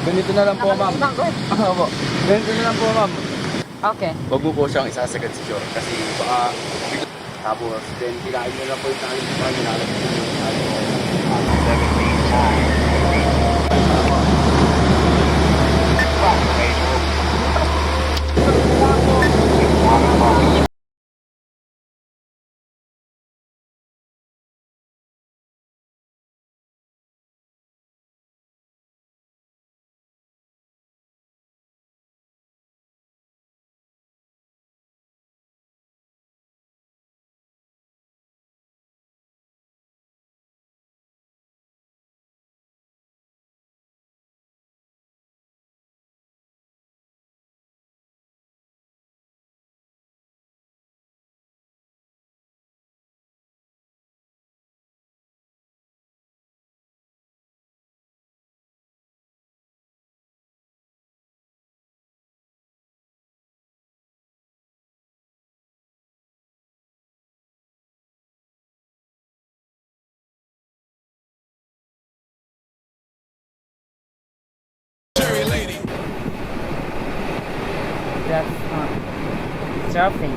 Ganito na lang po, ma'am. Opo. Ganito na lang po, ma'am. Okay. Huwag mo po siyang isasagad si Shore kasi baka tapos then kinain nyo lang po yung tali pa nilalagay po yung tali po. 17 times. That's not surfing.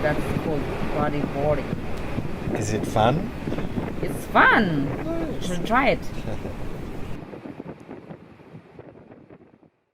That's called bodyboarding. Is it fun? It's fun. You should try it.